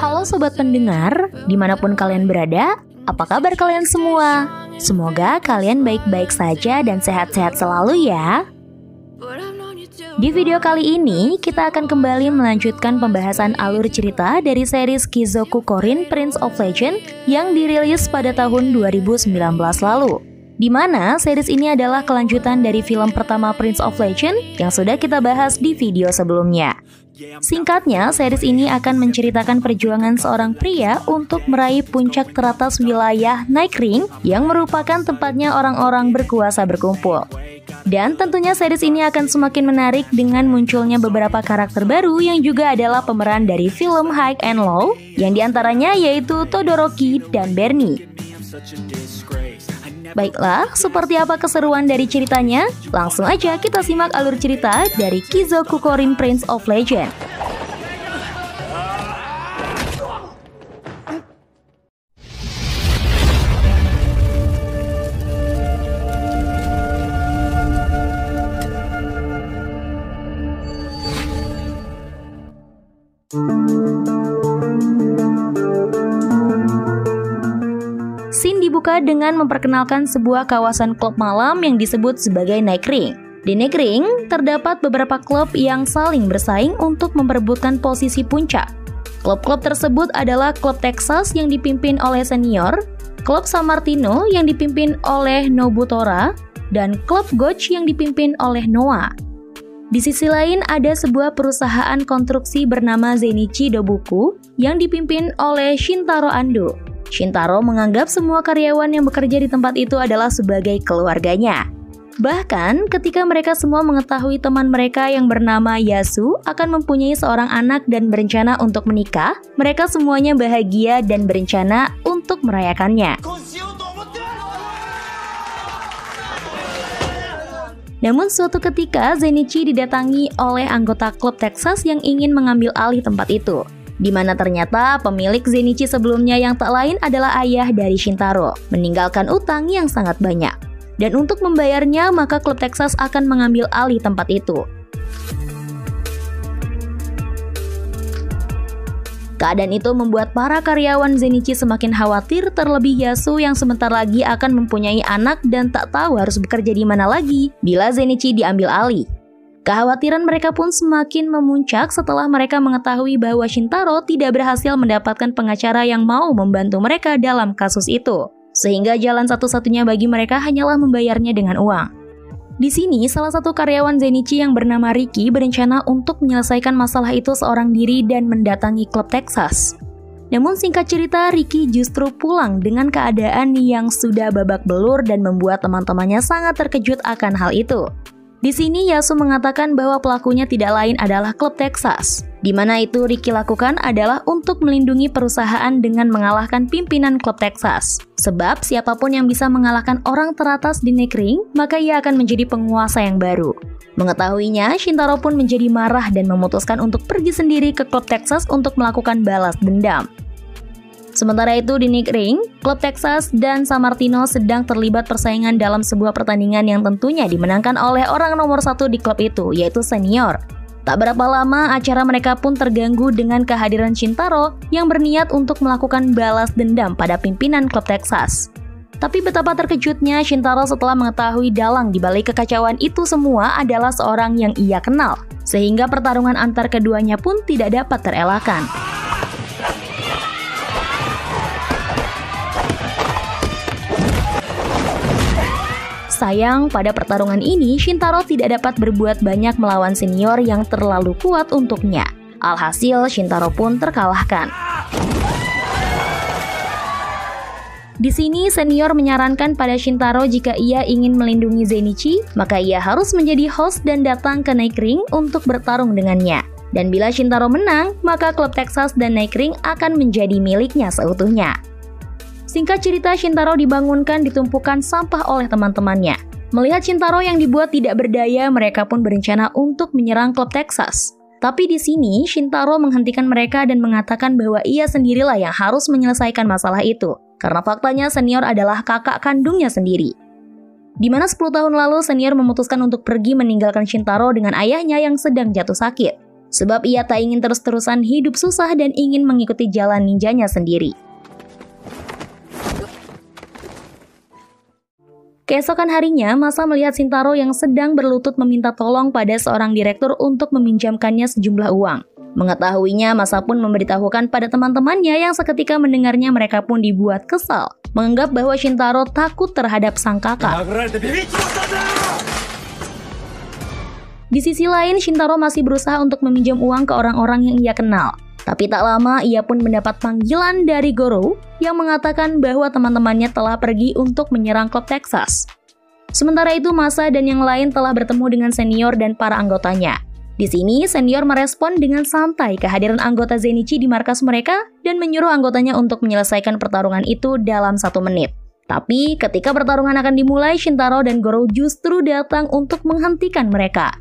Halo sobat pendengar, dimanapun kalian berada, apa kabar kalian semua? Semoga kalian baik-baik saja dan sehat-sehat selalu ya. Di video kali ini, kita akan kembali melanjutkan pembahasan alur cerita dari series Kizoku Korin Prince of Legend yang dirilis pada tahun 2019 lalu. Di mana series ini adalah kelanjutan dari film pertama Prince of Legend yang sudah kita bahas di video sebelumnya. Singkatnya, series ini akan menceritakan perjuangan seorang pria untuk meraih puncak teratas wilayah Night Ring yang merupakan tempatnya orang-orang berkuasa berkumpul. Dan tentunya series ini akan semakin menarik dengan munculnya beberapa karakter baru yang juga adalah pemeran dari film High and Low, yang diantaranya yaitu Todoroki dan Bernie. Baiklah, seperti apa keseruan dari ceritanya? Langsung aja kita simak alur cerita dari Kizoku Korin Prince of Legend. Scene dibuka dengan memperkenalkan sebuah kawasan klub malam yang disebut sebagai Night Ring. Di Night Ring, terdapat beberapa klub yang saling bersaing untuk memperebutkan posisi puncak. Klub-klub tersebut adalah Klub Texas yang dipimpin oleh Senior, Klub San Martino yang dipimpin oleh Nobutora, dan Klub Gotch yang dipimpin oleh Noah. Di sisi lain ada sebuah perusahaan konstruksi bernama Zenichi Dobuku yang dipimpin oleh Shintaro Ando. Shintaro menganggap semua karyawan yang bekerja di tempat itu adalah sebagai keluarganya. Bahkan ketika mereka semua mengetahui teman mereka yang bernama Yasu akan mempunyai seorang anak dan berencana untuk menikah, mereka semuanya bahagia dan berencana untuk merayakannya. Namun suatu ketika Zenichi didatangi oleh anggota klub Texas yang ingin mengambil alih tempat itu, di mana ternyata pemilik Zenichi sebelumnya yang tak lain adalah ayah dari Shintaro, meninggalkan utang yang sangat banyak. Dan untuk membayarnya, maka klub Texas akan mengambil alih tempat itu. Keadaan itu membuat para karyawan Zenichi semakin khawatir, terlebih Yasu yang sebentar lagi akan mempunyai anak dan tak tahu harus bekerja di mana lagi bila Zenichi diambil alih. Kekhawatiran mereka pun semakin memuncak setelah mereka mengetahui bahwa Shintaro tidak berhasil mendapatkan pengacara yang mau membantu mereka dalam kasus itu. Sehingga jalan satu-satunya bagi mereka hanyalah membayarnya dengan uang. Di sini, salah satu karyawan Zenichi yang bernama Ricky berencana untuk menyelesaikan masalah itu seorang diri dan mendatangi klub Texas. Namun singkat cerita, Ricky justru pulang dengan keadaan yang sudah babak belur dan membuat teman-temannya sangat terkejut akan hal itu. Di sini Yasu mengatakan bahwa pelakunya tidak lain adalah klub Texas. Di mana itu Ricky lakukan adalah untuk melindungi perusahaan dengan mengalahkan pimpinan klub Texas. Sebab siapapun yang bisa mengalahkan orang teratas di Night Ring, maka ia akan menjadi penguasa yang baru. Mengetahuinya, Shintaro pun menjadi marah dan memutuskan untuk pergi sendiri ke klub Texas untuk melakukan balas dendam. Sementara itu di Night Ring, Klub Texas dan San Martino sedang terlibat persaingan dalam sebuah pertandingan yang tentunya dimenangkan oleh orang nomor satu di klub itu, yaitu Senior. Tak berapa lama, acara mereka pun terganggu dengan kehadiran Shintaro yang berniat untuk melakukan balas dendam pada pimpinan Klub Texas. Tapi betapa terkejutnya Shintaro setelah mengetahui dalang di balik kekacauan itu semua adalah seorang yang ia kenal, sehingga pertarungan antar keduanya pun tidak dapat terelakkan. Sayang, pada pertarungan ini Shintaro tidak dapat berbuat banyak melawan Senior yang terlalu kuat untuknya. Alhasil, Shintaro pun terkalahkan. Di sini, Senior menyarankan pada Shintaro jika ia ingin melindungi Zenichi, maka ia harus menjadi host dan datang ke Night Ring untuk bertarung dengannya. Dan bila Shintaro menang, maka klub Texas dan Night Ring akan menjadi miliknya seutuhnya. Singkat cerita, Shintaro dibangunkan di tumpukan sampah oleh teman-temannya. Melihat Shintaro yang dibuat tidak berdaya, mereka pun berencana untuk menyerang klub Texas. Tapi di sini, Shintaro menghentikan mereka dan mengatakan bahwa ia sendirilah yang harus menyelesaikan masalah itu. Karena faktanya Senior adalah kakak kandungnya sendiri. Di mana 10 tahun lalu Senior memutuskan untuk pergi meninggalkan Shintaro dengan ayahnya yang sedang jatuh sakit. sebab ia tak ingin terus-terusan hidup susah dan ingin mengikuti jalan ninjanya sendiri. Keesokan harinya, Masa melihat Shintaro yang sedang berlutut meminta tolong pada seorang direktur untuk meminjamkannya sejumlah uang. Mengetahuinya, Masa pun memberitahukan pada teman-temannya yang seketika mendengarnya mereka pun dibuat kesal, menganggap bahwa Shintaro takut terhadap sang kakak. Di sisi lain, Shintaro masih berusaha untuk meminjam uang ke orang-orang yang ia kenal. Tapi tak lama ia pun mendapat panggilan dari Goro yang mengatakan bahwa teman-temannya telah pergi untuk menyerang klub Texas. Sementara itu Masa dan yang lain telah bertemu dengan senior dan para anggotanya. Di sini senior merespon dengan santai kehadiran anggota Zenitsu di markas mereka dan menyuruh anggotanya untuk menyelesaikan pertarungan itu dalam 1 menit. Tapi ketika pertarungan akan dimulai, Shintaro dan Goro justru datang untuk menghentikan mereka.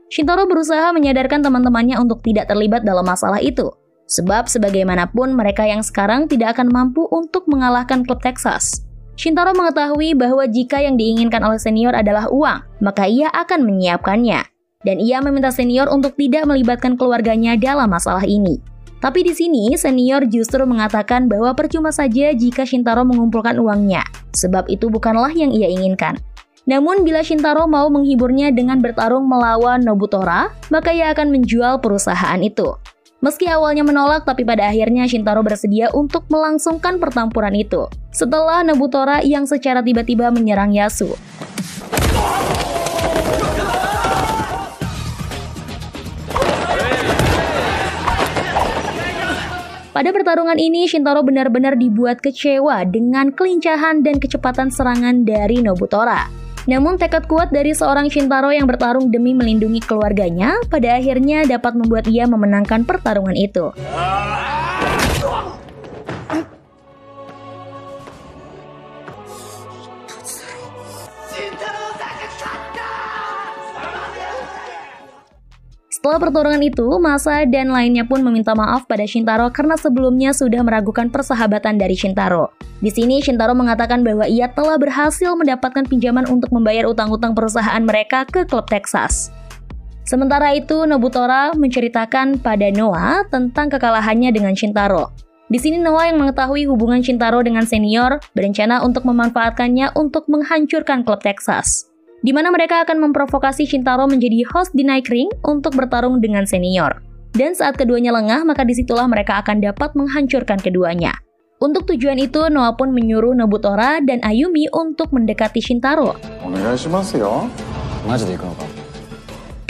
Shintaro berusaha menyadarkan teman-temannya untuk tidak terlibat dalam masalah itu. Sebab sebagaimanapun mereka yang sekarang tidak akan mampu untuk mengalahkan klub Texas. Shintaro mengetahui bahwa jika yang diinginkan oleh senior adalah uang, maka ia akan menyiapkannya. Dan ia meminta senior untuk tidak melibatkan keluarganya dalam masalah ini. Tapi di sini senior justru mengatakan bahwa percuma saja jika Shintaro mengumpulkan uangnya, sebab itu bukanlah yang ia inginkan. Namun bila Shintaro mau menghiburnya dengan bertarung melawan Nobutora, maka ia akan menjual perusahaan itu. Meski awalnya menolak, tapi pada akhirnya Shintaro bersedia untuk melangsungkan pertempuran itu. Setelah Nobutora yang secara tiba-tiba menyerang Yasu. Pada pertarungan ini, Shintaro benar-benar dibuat kecewa dengan kelincahan dan kecepatan serangan dari Nobutora. Namun tekad kuat dari seorang Shintaro yang bertarung demi melindungi keluarganya pada akhirnya dapat membuat ia memenangkan pertarungan itu. Setelah pertarungan itu, Masa dan lainnya pun meminta maaf pada Shintaro karena sebelumnya sudah meragukan persahabatan dari Shintaro. Di sini Shintaro mengatakan bahwa ia telah berhasil mendapatkan pinjaman untuk membayar utang-utang perusahaan mereka ke klub Texas. Sementara itu, Nobutora menceritakan pada Noah tentang kekalahannya dengan Shintaro. Di sini Noah yang mengetahui hubungan Shintaro dengan senior berencana untuk memanfaatkannya untuk menghancurkan klub Texas, di mana mereka akan memprovokasi Shintaro menjadi host di Night Ring untuk bertarung dengan senior. Dan saat keduanya lengah, maka disitulah mereka akan dapat menghancurkan keduanya. Untuk tujuan itu, Noah pun menyuruh Nobutora dan Ayumi untuk mendekati Shintaro.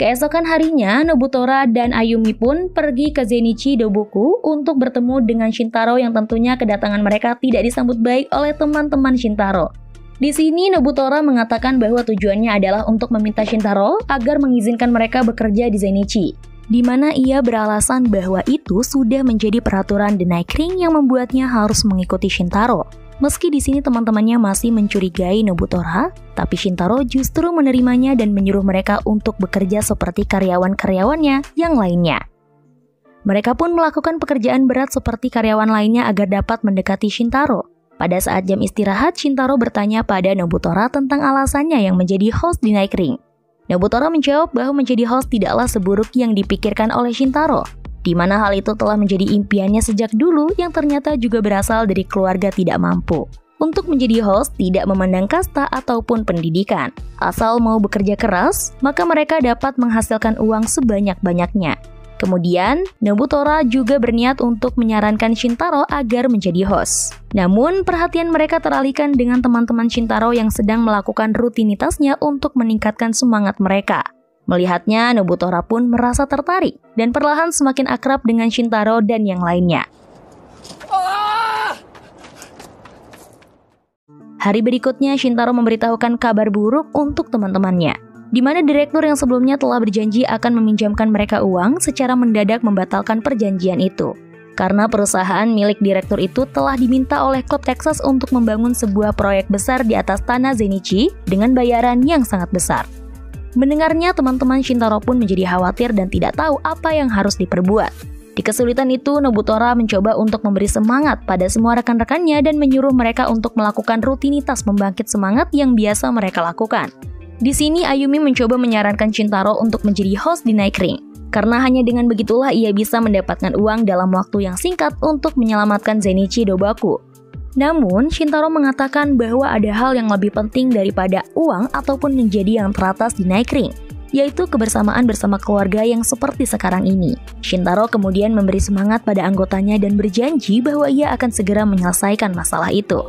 Keesokan harinya, Nobutora dan Ayumi pun pergi ke Zenitsu Doboku untuk bertemu dengan Shintaro yang tentunya kedatangan mereka tidak disambut baik oleh teman-teman Shintaro. Di sini Nobutora mengatakan bahwa tujuannya adalah untuk meminta Shintaro agar mengizinkan mereka bekerja di Zenitsu, di mana ia beralasan bahwa itu sudah menjadi peraturan The Night Ring yang membuatnya harus mengikuti Shintaro. Meski di sini teman-temannya masih mencurigai Nobutora, tapi Shintaro justru menerimanya dan menyuruh mereka untuk bekerja seperti karyawan-karyawannya yang lainnya. Mereka pun melakukan pekerjaan berat seperti karyawan lainnya agar dapat mendekati Shintaro. Pada saat jam istirahat, Shintaro bertanya pada Nobutora tentang alasannya yang menjadi host di Night Ring. Nobutora menjawab bahwa menjadi host tidaklah seburuk yang dipikirkan oleh Shintaro, di mana hal itu telah menjadi impiannya sejak dulu yang ternyata juga berasal dari keluarga tidak mampu. Untuk menjadi host tidak memandang kasta ataupun pendidikan. Asal mau bekerja keras, maka mereka dapat menghasilkan uang sebanyak-banyaknya. Kemudian, Nobutora juga berniat untuk menyarankan Shintaro agar menjadi host. Namun, perhatian mereka teralihkan dengan teman-teman Shintaro yang sedang melakukan rutinitasnya untuk meningkatkan semangat mereka. Melihatnya, Nobutora pun merasa tertarik dan perlahan semakin akrab dengan Shintaro dan yang lainnya. Hari berikutnya, Shintaro memberitahukan kabar buruk untuk teman-temannya, di mana direktur yang sebelumnya telah berjanji akan meminjamkan mereka uang secara mendadak membatalkan perjanjian itu. Karena perusahaan milik direktur itu telah diminta oleh klub Texas untuk membangun sebuah proyek besar di atas tanah Zenitsu dengan bayaran yang sangat besar. Mendengarnya, teman-teman Shintaro pun menjadi khawatir dan tidak tahu apa yang harus diperbuat. Di kesulitan itu, Nobutora mencoba untuk memberi semangat pada semua rekan-rekannya dan menyuruh mereka untuk melakukan rutinitas membangkit semangat yang biasa mereka lakukan. Di sini Ayumi mencoba menyarankan Shintaro untuk menjadi host di Night Ring. karena hanya dengan begitulah ia bisa mendapatkan uang dalam waktu yang singkat untuk menyelamatkan Zenichi Dobaku. Namun, Shintaro mengatakan bahwa ada hal yang lebih penting daripada uang ataupun menjadi yang teratas di Night Ring, yaitu kebersamaan bersama keluarga yang seperti sekarang ini. Shintaro kemudian memberi semangat pada anggotanya dan berjanji bahwa ia akan segera menyelesaikan masalah itu.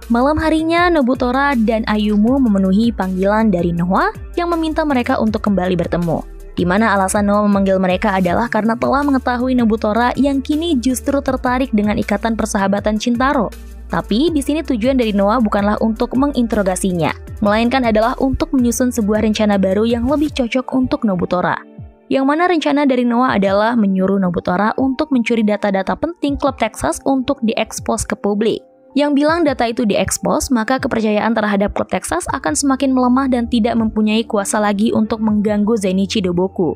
Malam harinya, Nobutora dan Ayumu memenuhi panggilan dari Noa yang meminta mereka untuk kembali bertemu. Di mana alasan Noa memanggil mereka adalah karena telah mengetahui Nobutora yang kini justru tertarik dengan ikatan persahabatan Shintaro. Tapi di sini tujuan dari Noa bukanlah untuk menginterogasinya, melainkan adalah untuk menyusun sebuah rencana baru yang lebih cocok untuk Nobutora. Yang mana rencana dari Noa adalah menyuruh Nobutora untuk mencuri data-data penting klub Texas untuk diekspos ke publik. Yang bilang data itu diekspos, maka kepercayaan terhadap klub Texas akan semakin melemah dan tidak mempunyai kuasa lagi untuk mengganggu Zenichi Doboku.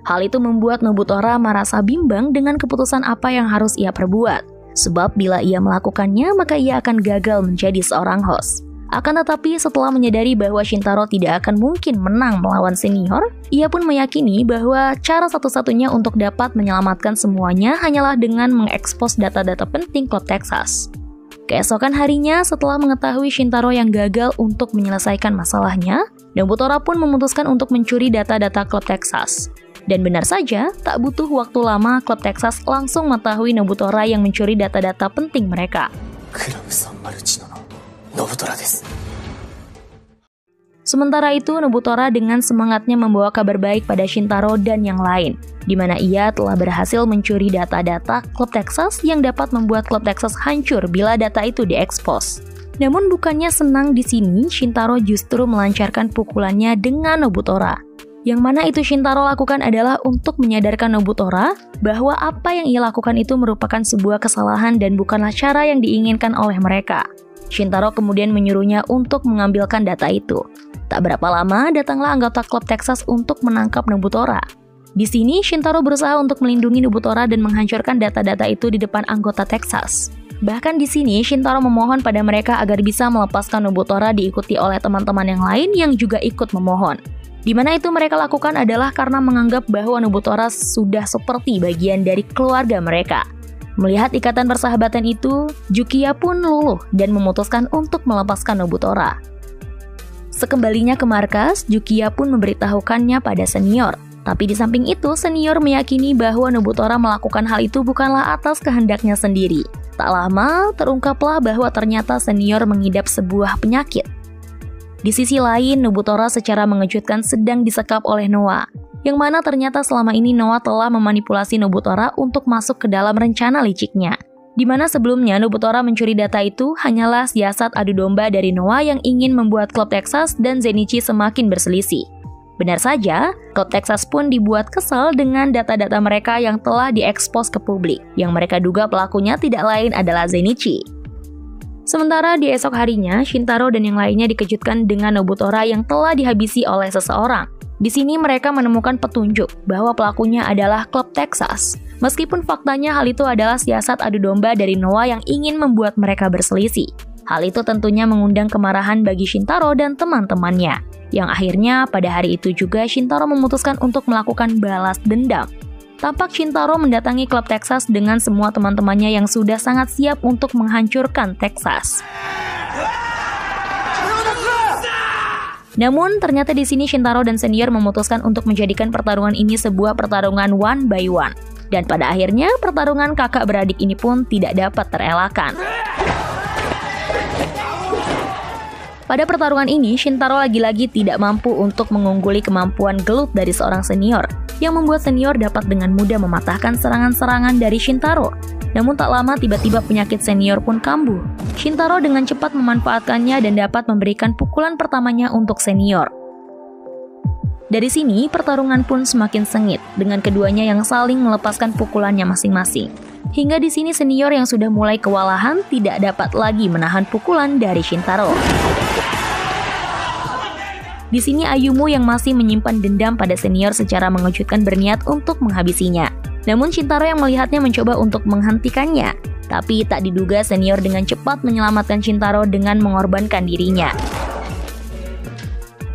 Hal itu membuat Nobutora merasa bimbang dengan keputusan apa yang harus ia perbuat. Sebab bila ia melakukannya, maka ia akan gagal menjadi seorang host. Akan tetapi setelah menyadari bahwa Shintaro tidak akan mungkin menang melawan senior, ia pun meyakini bahwa cara satu-satunya untuk dapat menyelamatkan semuanya hanyalah dengan mengekspos data-data penting klub Texas. Keesokan harinya, setelah mengetahui Shintaro yang gagal untuk menyelesaikan masalahnya, Nobutora pun memutuskan untuk mencuri data-data klub Texas. Dan benar saja, tak butuh waktu lama, klub Texas langsung mengetahui Nobutora yang mencuri data-data penting mereka. Sementara itu, Nobutora dengan semangatnya membawa kabar baik pada Shintaro dan yang lain, di mana ia telah berhasil mencuri data-data klub Texas yang dapat membuat klub Texas hancur bila data itu diekspos. Namun bukannya senang di sini, Shintaro justru melancarkan pukulannya dengan Nobutora. Yang mana itu Shintaro lakukan adalah untuk menyadarkan Nobutora bahwa apa yang ia lakukan itu merupakan sebuah kesalahan dan bukanlah cara yang diinginkan oleh mereka. Shintaro kemudian menyuruhnya untuk mengambilkan data itu. Tak berapa lama, datanglah anggota klub Texas untuk menangkap Nobutora. Di sini, Shintaro berusaha untuk melindungi Nobutora dan menghancurkan data-data itu di depan anggota Texas. Bahkan di sini, Shintaro memohon pada mereka agar bisa melepaskan Nobutora diikuti oleh teman-teman yang lain yang juga ikut memohon. Di mana itu mereka lakukan adalah karena menganggap bahwa Nobutora sudah seperti bagian dari keluarga mereka. Melihat ikatan persahabatan itu, Jukiya pun luluh dan memutuskan untuk melepaskan Nobutora. Sekembalinya ke markas, Jukiya pun memberitahukannya pada senior. Tapi di samping itu, senior meyakini bahwa Nobutora melakukan hal itu bukanlah atas kehendaknya sendiri. Tak lama, terungkaplah bahwa ternyata senior mengidap sebuah penyakit. Di sisi lain, Nobutora secara mengejutkan sedang disekap oleh Noa, yang mana ternyata selama ini Noa telah memanipulasi Nobutora untuk masuk ke dalam rencana liciknya. Di mana sebelumnya Nobutora mencuri data itu hanyalah siasat adu domba dari Noa yang ingin membuat klub Texas dan Zenichi semakin berselisih. Benar saja, klub Texas pun dibuat kesal dengan data-data mereka yang telah diekspos ke publik, yang mereka duga pelakunya tidak lain adalah Zenichi. Sementara di esok harinya, Shintaro dan yang lainnya dikejutkan dengan Nobutora yang telah dihabisi oleh seseorang. Di sini mereka menemukan petunjuk bahwa pelakunya adalah klub Texas. Meskipun faktanya hal itu adalah siasat adu domba dari Noa yang ingin membuat mereka berselisih. Hal itu tentunya mengundang kemarahan bagi Shintaro dan teman-temannya. Yang akhirnya pada hari itu juga Shintaro memutuskan untuk melakukan balas dendam. Tampak Shintaro mendatangi klub Texas dengan semua teman-temannya yang sudah sangat siap untuk menghancurkan Texas. Namun ternyata di sini Shintaro dan senior memutuskan untuk menjadikan pertarungan ini sebuah pertarungan one by one. Dan pada akhirnya pertarungan kakak beradik ini pun tidak dapat terelakkan. Pada pertarungan ini, Shintaro lagi-lagi tidak mampu untuk mengungguli kemampuan gelut dari seorang senior, yang membuat senior dapat dengan mudah mematahkan serangan-serangan dari Shintaro. Namun tak lama tiba-tiba penyakit senior pun kambuh. Shintaro dengan cepat memanfaatkannya dan dapat memberikan pukulan pertamanya untuk senior. Dari sini, pertarungan pun semakin sengit, dengan keduanya yang saling melepaskan pukulannya masing-masing. Hingga di sini senior yang sudah mulai kewalahan tidak dapat lagi menahan pukulan dari Shintaro. Di sini Ayumu yang masih menyimpan dendam pada senior secara mengejutkan berniat untuk menghabisinya. Namun Shintaro yang melihatnya mencoba untuk menghentikannya. Tapi tak diduga senior dengan cepat menyelamatkan Shintaro dengan mengorbankan dirinya.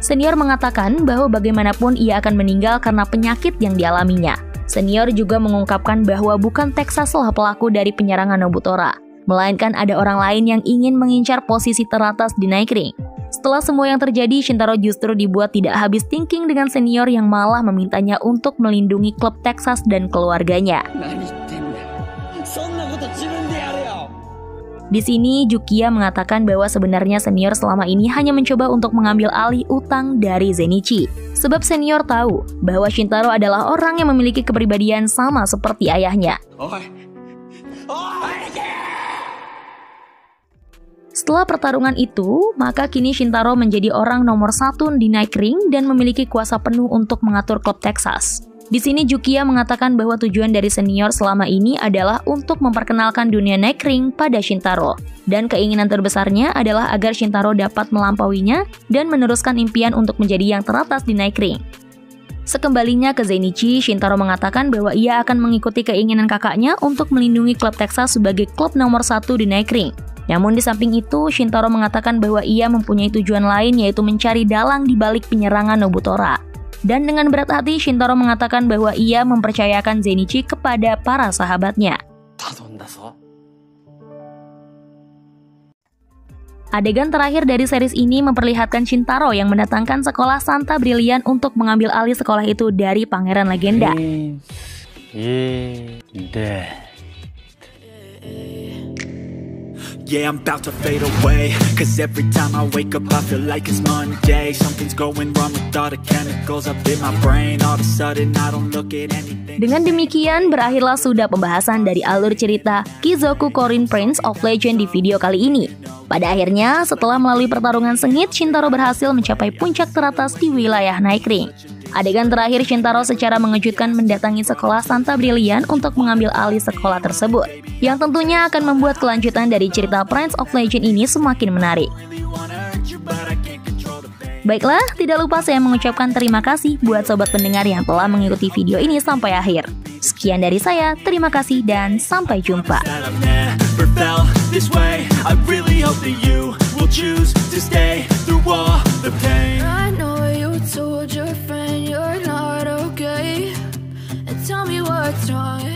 Senior mengatakan bahwa bagaimanapun ia akan meninggal karena penyakit yang dialaminya. Senior juga mengungkapkan bahwa bukan Texas lah pelaku dari penyerangan Nobutora, melainkan ada orang lain yang ingin mengincar posisi teratas di Night Ring. Setelah semua yang terjadi, Shintaro justru dibuat tidak habis thinking dengan senior yang malah memintanya untuk melindungi klub Texas dan keluarganya. Di sini, Jukiya mengatakan bahwa sebenarnya senior selama ini hanya mencoba untuk mengambil alih utang dari Zenichi. Sebab senior tahu bahwa Shintaro adalah orang yang memiliki kepribadian sama seperti ayahnya. Setelah pertarungan itu, maka kini Shintaro menjadi orang nomor 1 di Night Ring dan memiliki kuasa penuh untuk mengatur klub Texas. Di sini Jukiya mengatakan bahwa tujuan dari senior selama ini adalah untuk memperkenalkan dunia Night Ring pada Shintaro. Dan keinginan terbesarnya adalah agar Shintaro dapat melampauinya dan meneruskan impian untuk menjadi yang teratas di Night Ring. Sekembalinya ke Zenichi, Shintaro mengatakan bahwa ia akan mengikuti keinginan kakaknya untuk melindungi klub Texas sebagai klub nomor 1 di Night Ring. Namun di samping itu, Shintaro mengatakan bahwa ia mempunyai tujuan lain, yaitu mencari dalang di balik penyerangan Nobutora. Dan dengan berat hati, Shintaro mengatakan bahwa ia mempercayakan Zenichi kepada para sahabatnya. Adegan terakhir dari series ini memperlihatkan Shintaro yang mendatangkan sekolah Santa Brilliant untuk mengambil alih sekolah itu dari Pangeran Legenda. Yeah, I'm about to fade away, cause every time I wake up I feel like it's Monday. Something's going wrong with all the chemicals up in my brain. All of a sudden I don't look at anything. Dengan demikian, berakhirlah sudah pembahasan dari alur cerita Kizoku Korin Prince of Legend di video kali ini. Pada akhirnya, setelah melalui pertarungan sengit, Shintaro berhasil mencapai puncak teratas di wilayah Night Ring. Adegan terakhir, Shintaro secara mengejutkan mendatangi sekolah Santa Brilliant untuk mengambil alih sekolah tersebut, yang tentunya akan membuat kelanjutan dari cerita Prince of Legend ini semakin menarik. Baiklah, tidak lupa saya mengucapkan terima kasih buat sobat pendengar yang telah mengikuti video ini sampai akhir. Sekian dari saya, terima kasih dan sampai jumpa. Told your friend you're not okay, and tell me what's wrong.